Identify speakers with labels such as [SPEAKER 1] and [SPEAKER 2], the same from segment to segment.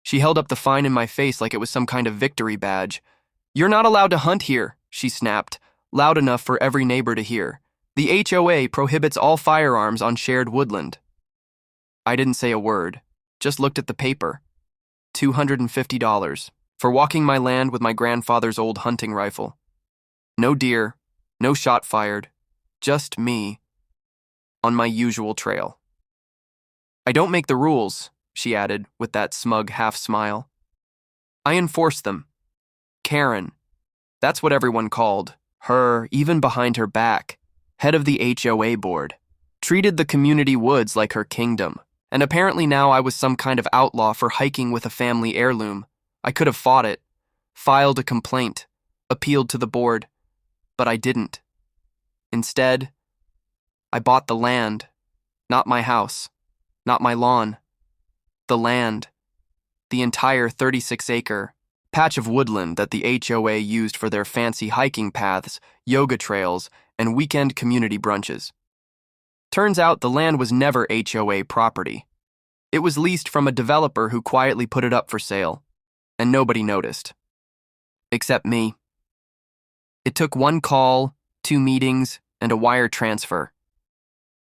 [SPEAKER 1] She held up the fine in my face like it was some kind of victory badge. "You're not allowed to hunt here," she snapped, loud enough for every neighbor to hear. "The HOA prohibits all firearms on shared woodland." I didn't say a word, just looked at the paper. $250 for walking my land with my grandfather's old hunting rifle. No deer, no shot fired, just me on my usual trail. "I don't make the rules," she added with that smug half-smile. "I enforce them. Karen, that's what everyone called her, even behind her back, head of the HOA board, treated the community woods like her kingdom. And apparently now I was some kind of outlaw for hiking with a family heirloom. I could have fought it, filed a complaint, appealed to the board, but I didn't. Instead, I bought the land, not my house, not my lawn. The land, the entire 36-acre patch of woodland that the HOA used for their fancy hiking paths, yoga trails, and weekend community brunches. Turns out the land was never HOA property. It was leased from a developer who quietly put it up for sale, and nobody noticed. Except me. It took one call, 2 meetings, and a wire transfer.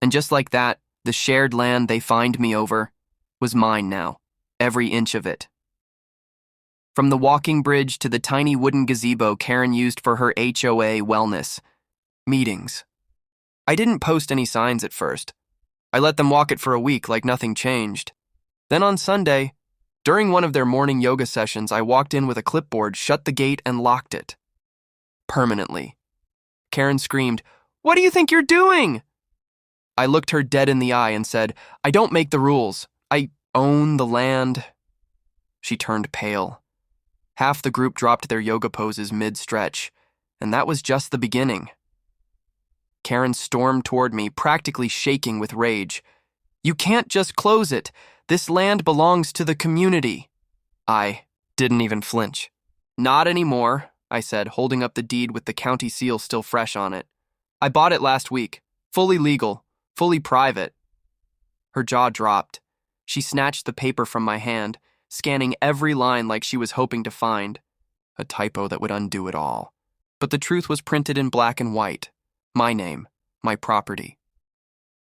[SPEAKER 1] And just like that, the shared land they fined me over was mine now, every inch of it. From the walking bridge to the tiny wooden gazebo Karen used for her HOA wellness meetings. I didn't post any signs at first. I let them walk it for a week like nothing changed. Then on Sunday, during one of their morning yoga sessions, I walked in with a clipboard, shut the gate, and locked it. Permanently. Karen screamed, "What do you think you're doing?" I looked her dead in the eye and said, "I don't make the rules. I own the land." She turned pale. Half the group dropped their yoga poses mid-stretch, and that was just the beginning. Karen stormed toward me, practically shaking with rage. "You can't just close it. This land belongs to the community." I didn't even flinch. "Not anymore," I said, holding up the deed with the county seal still fresh on it. "I bought it last week. Fully legal, fully private." Her jaw dropped. She snatched the paper from my hand, scanning every line like she was hoping to find a typo that would undo it all. But the truth was printed in black and white. My name, my property.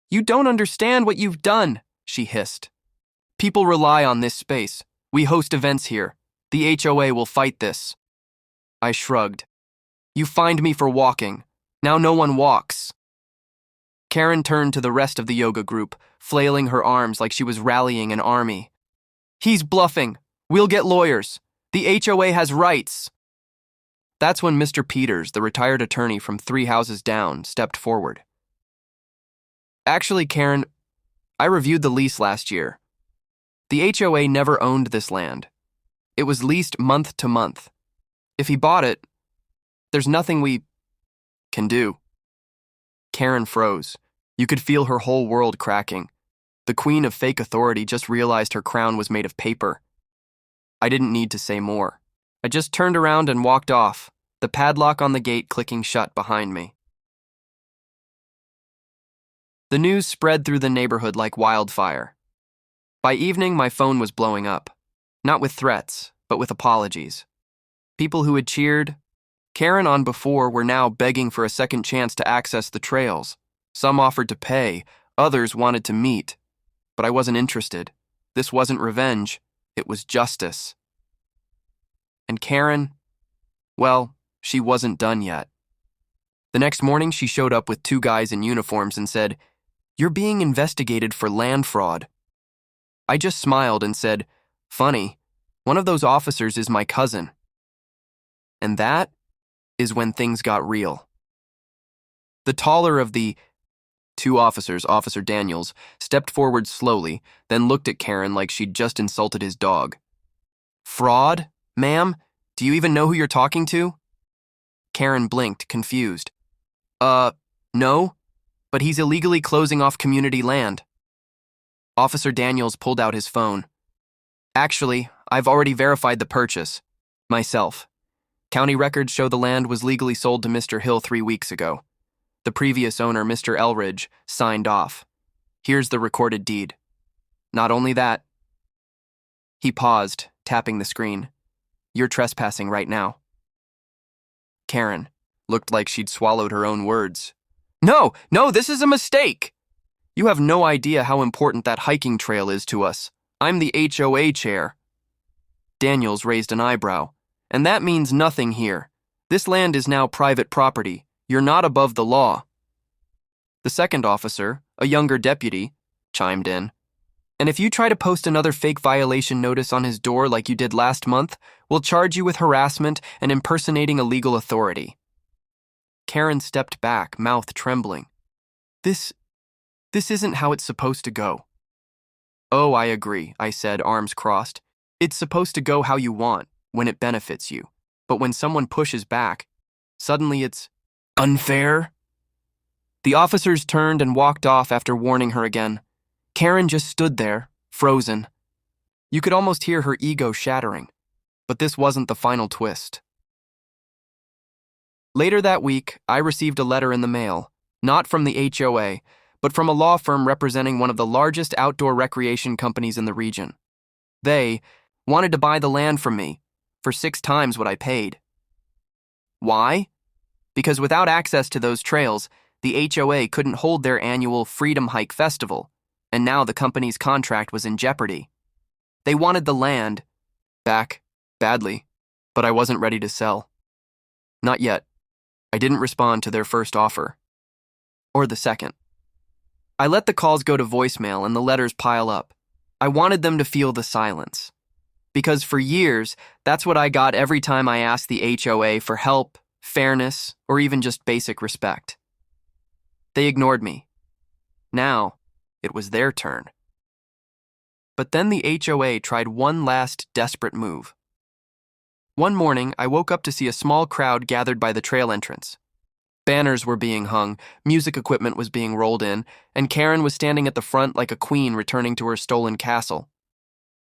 [SPEAKER 1] "You don't understand what you've done," she hissed. "People rely on this space. We host events here. The HOA will fight this." I shrugged. "You fined me for walking. Now no one walks." Karen turned to the rest of the yoga group, flailing her arms like she was rallying an army. "He's bluffing. We'll get lawyers. The HOA has rights." That's when Mr. Peters, the retired attorney from 3 houses down, stepped forward. "Actually, Karen, I reviewed the lease last year. The HOA never owned this land. It was leased month to month. If he bought it, there's nothing we can do." Karen froze. You could feel her whole world cracking. The queen of fake authority just realized her crown was made of paper. I didn't need to say more. I just turned around and walked off, the padlock on the gate clicking shut behind me. The news spread through the neighborhood like wildfire. By evening, my phone was blowing up, not with threats, but with apologies. People who had cheered Karen on before were now begging for a second chance to access the trails. Some offered to pay, others wanted to meet. But I wasn't interested. This wasn't revenge, it was justice. And Karen, well, she wasn't done yet. The next morning, she showed up with 2 guys in uniforms and said, "You're being investigated for land fraud." I just smiled and said, "Funny, one of those officers is my cousin." And that is when things got real. The taller of the 2 officers, Officer Daniels, stepped forward slowly, then looked at Karen like she'd just insulted his dog. "Fraud? Ma'am, do you even know who you're talking to?" Karen blinked, confused. No, but he's illegally closing off community land." Officer Daniels pulled out his phone. "Actually, I've already verified the purchase. Myself. County records show the land was legally sold to Mr. Hill 3 weeks ago. The previous owner, Mr. Elridge, signed off. Here's the recorded deed. Not only that..." He paused, tapping the screen. "You're trespassing right now." Karen looked like she'd swallowed her own words. "No, no, this is a mistake! You have no idea how important that hiking trail is to us. I'm the HOA chair." Daniels raised an eyebrow. "And that means nothing here. This land is now private property. You're not above the law." The second officer, a younger deputy, chimed in. "And if you try to post another fake violation notice on his door like you did last month, we'll charge you with harassment and impersonating a legal authority." Karen stepped back, mouth trembling. This isn't how it's supposed to go." "Oh, I agree," I said, arms crossed. "It's supposed to go how you want, when it benefits you. But when someone pushes back, suddenly it's unfair." The officers turned and walked off after warning her again. Karen just stood there, frozen. You could almost hear her ego shattering. But this wasn't the final twist. Later that week, I received a letter in the mail, not from the HOA, but from a law firm representing one of the largest outdoor recreation companies in the region. They wanted to buy the land from me for 6 times what I paid. Why? Because without access to those trails, the HOA couldn't hold their annual Freedom Hike Festival, and now the company's contract was in jeopardy. They wanted the land back badly, but I wasn't ready to sell. Not yet. I didn't respond to their first offer. Or the second. I let the calls go to voicemail and the letters pile up. I wanted them to feel the silence. Because for years, that's what I got every time I asked the HOA for help, fairness, or even just basic respect. They ignored me. Now, it was their turn. But then the HOA tried one last desperate move. One morning, I woke up to see a small crowd gathered by the trail entrance. Banners were being hung, music equipment was being rolled in, and Karen was standing at the front like a queen returning to her stolen castle.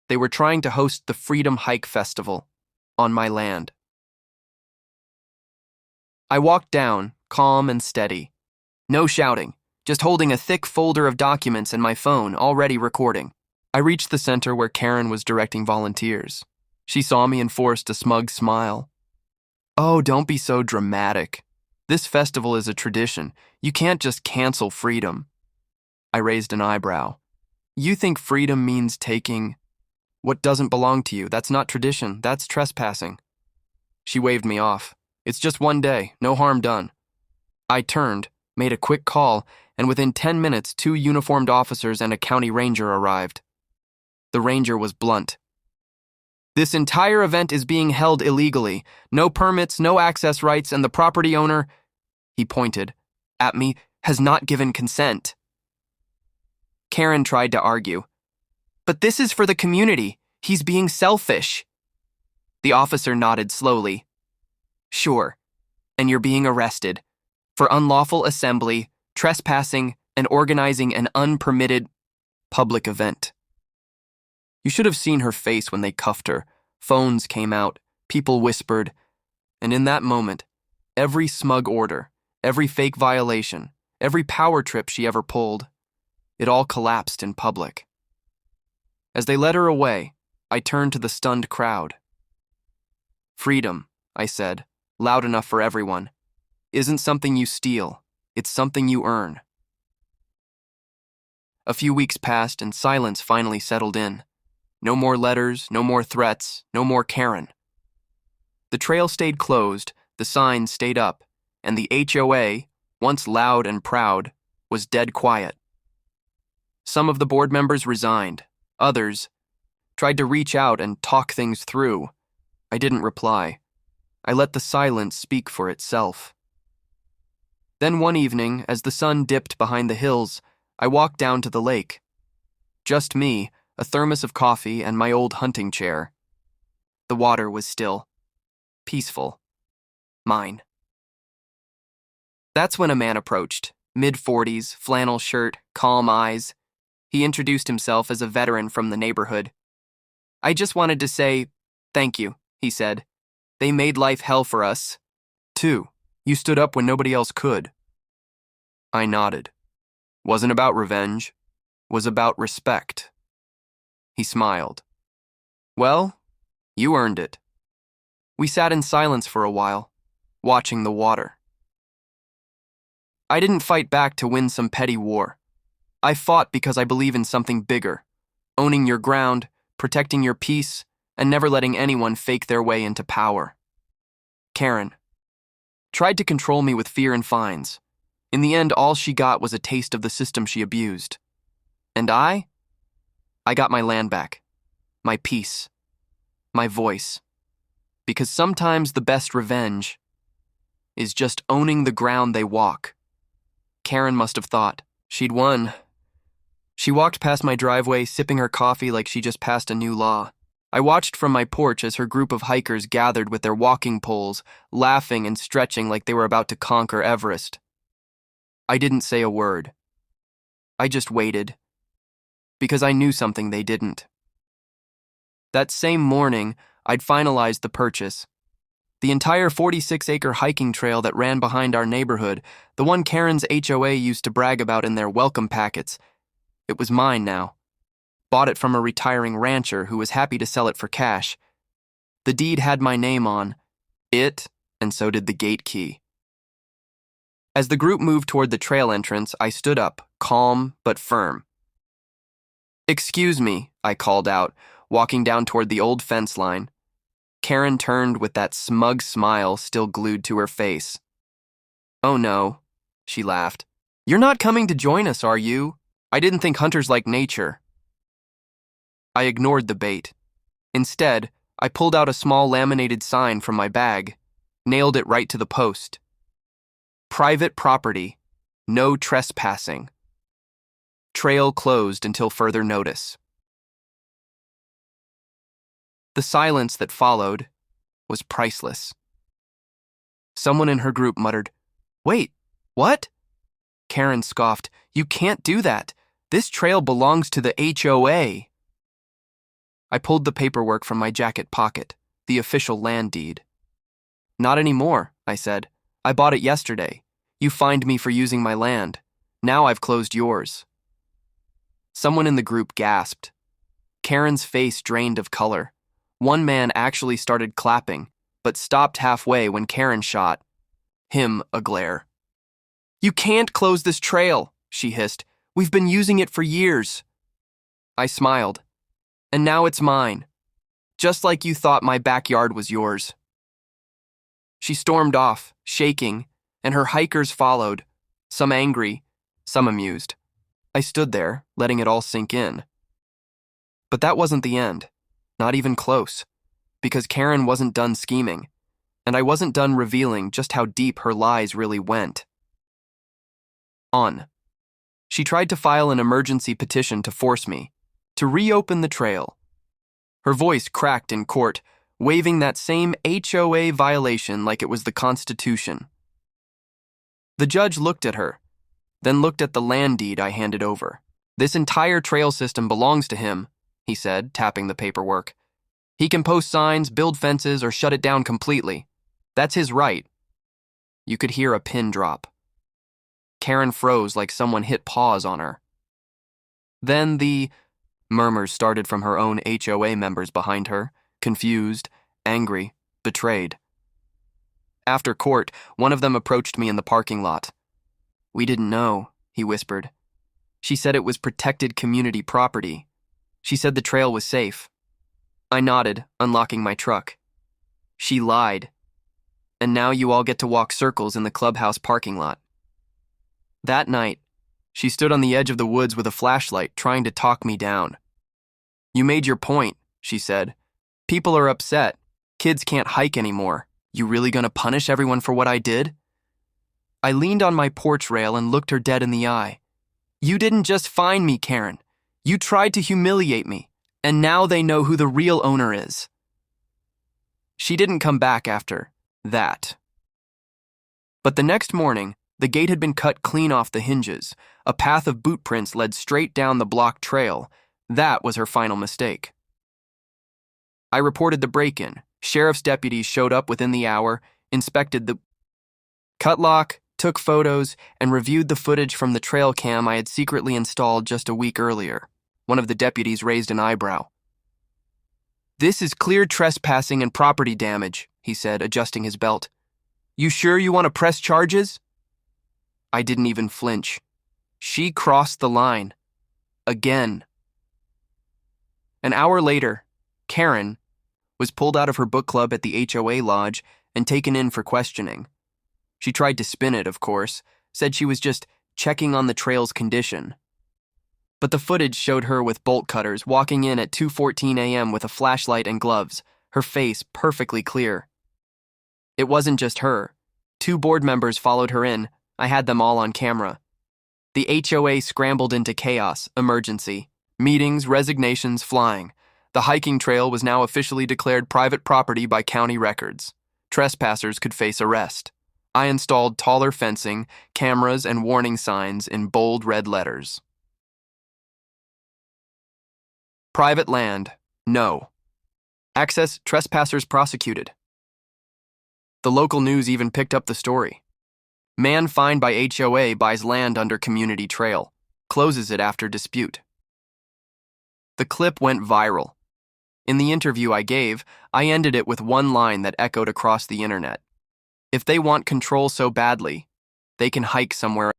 [SPEAKER 1] They were trying to host the Freedom Hike Festival on my land. I walked down, calm and steady. No shouting, just holding a thick folder of documents and my phone already recording. I reached the center where Karen was directing volunteers. She saw me and forced a smug smile. "Oh, don't be so dramatic. This festival is a tradition. You can't just cancel freedom." I raised an eyebrow. "You think freedom means taking what doesn't belong to you? That's not tradition, that's trespassing." She waved me off. "It's just one day, no harm done." I turned, made a quick call, and within 10 minutes, 2 uniformed officers and a county ranger arrived. The ranger was blunt. "This entire event is being held illegally. No permits, no access rights, and the property owner," he pointed at me, "has not given consent." Karen tried to argue. "But this is for the community. He's being selfish." The officer nodded slowly. "Sure, and you're being arrested for unlawful assembly, trespassing, and organizing an unpermitted public event." You should have seen her face when they cuffed her. Phones came out, people whispered, and in that moment, every smug order, every fake violation, every power trip she ever pulled, it all collapsed in public. As they led her away, I turned to the stunned crowd. "Freedom," I said, loud enough for everyone, "isn't something you steal, it's something you earn." A few weeks passed and silence finally settled in. No more letters, no more threats, no more Karen. The trail stayed closed, the sign stayed up, and the HOA, once loud and proud, was dead quiet. Some of the board members resigned. Others tried to reach out and talk things through. I didn't reply. I let the silence speak for itself. Then one evening, as the sun dipped behind the hills, I walked down to the lake. Just me, a thermos of coffee, and my old hunting chair. The water was still. Peaceful. Mine. That's when a man approached, mid-40s, flannel shirt, calm eyes. He introduced himself as a veteran from the neighborhood. "I just wanted to say, thank you," he said. "They made life hell for us." "Too. You stood up when nobody else could." I nodded. "Wasn't about revenge. Was about respect." He smiled. "Well, You earned it. We sat in silence for a while, watching the water. I didn't fight back to win some petty war. I fought because I believe in something bigger, owning your ground, protecting your peace, and never letting anyone fake their way into power. Karen tried to control me with fear and fines. In the end, all she got was a taste of the system she abused. And I got my land back, my peace, my voice. Because sometimes the best revenge is just owning the ground they walk. Karen must have thought she'd won. She walked past my driveway, sipping her coffee like she just passed a new law. I watched from my porch as her group of hikers gathered with their walking poles, laughing and stretching like they were about to conquer Everest. I didn't say a word. I just waited, because I knew something they didn't. That same morning, I'd finalized the purchase. The entire 46-acre hiking trail that ran behind our neighborhood, the one Karen's HOA used to brag about in their welcome packets, it was mine now. Bought it from a retiring rancher who was happy to sell it for cash. The deed had my name on it, and so did the gate key. As the group moved toward the trail entrance, I stood up, calm but firm. "Excuse me," I called out, walking down toward the old fence line. Karen turned with that smug smile still glued to her face. "Oh no," she laughed. "You're not coming to join us, are you? I didn't think hunters like nature." I ignored the bait. Instead, I pulled out a small laminated sign from my bag, nailed it right to the post. Private property, no trespassing. Trail closed until further notice. The silence that followed was priceless. Someone in her group muttered, "Wait, what?" Karen scoffed, "You can't do that. This trail belongs to the HOA." I pulled the paperwork from my jacket pocket, the official land deed. "Not anymore," I said. "I bought it yesterday. You fined me for using my land. Now I've closed yours." Someone in the group gasped. Karen's face drained of color. One man actually started clapping, but stopped halfway when Karen shot him a glare. "You can't close this trail," she hissed. "We've been using it for years." I smiled. "And now it's mine. Just like you thought my backyard was yours." She stormed off, shaking, and her hikers followed, some angry, some amused. I stood there, letting it all sink in. But that wasn't the end, not even close, because Karen wasn't done scheming, and I wasn't done revealing just how deep her lies really went. She tried to file an emergency petition to force me to reopen the trail. Her voice cracked in court, waving that same HOA violation like it was the Constitution. The judge looked at her, then looked at the land deed I handed over. "This entire trail system belongs to him," he said, tapping the paperwork. "He can post signs, build fences, or shut it down completely. That's his right." You could hear a pin drop. Karen froze like someone hit pause on her. Then the murmurs started from her own HOA members behind her, confused, angry, betrayed. After court, one of them approached me in the parking lot. "We didn't know," he whispered. "She said it was protected community property. She said the trail was safe." I nodded, unlocking my truck. "She lied. And now you all get to walk circles in the clubhouse parking lot." That night, she stood on the edge of the woods with a flashlight, trying to talk me down. "You made your point," she said. "People are upset. Kids can't hike anymore. You really gonna punish everyone for what I did?" I leaned on my porch rail and looked her dead in the eye. "You didn't just fine me, Karen. You tried to humiliate me, and now they know who the real owner is." She didn't come back after that. But the next morning, the gate had been cut clean off the hinges. A path of boot prints led straight down the block trail. That was her final mistake. I reported the break-in. Sheriff's deputies showed up within the hour, inspected the cut lock, took photos, and reviewed the footage from the trail cam I had secretly installed just a week earlier. One of the deputies raised an eyebrow. "This is clear trespassing and property damage," he said, adjusting his belt. "You sure you want to press charges?" I didn't even flinch. She crossed the line. Again. An hour later, Karen was pulled out of her book club at the HOA lodge and taken in for questioning. She tried to spin it, of course, said she was just checking on the trail's condition. But the footage showed her with bolt cutters walking in at 2:14 a.m. with a flashlight and gloves, her face perfectly clear. It wasn't just her. 2 board members followed her in. I had them all on camera. The HOA scrambled into chaos, emergency. Meetings, resignations, flying. The hiking trail was now officially declared private property by county records. Trespassers could face arrest. I installed taller fencing, cameras, and warning signs in bold red letters. Private land, no. Access, trespassers prosecuted. The local news even picked up the story. Man fined by HOA buys land under community trail, closes it after dispute. The clip went viral. In the interview I gave, I ended it with one line that echoed across the internet. If they want control so badly, they can hike somewhere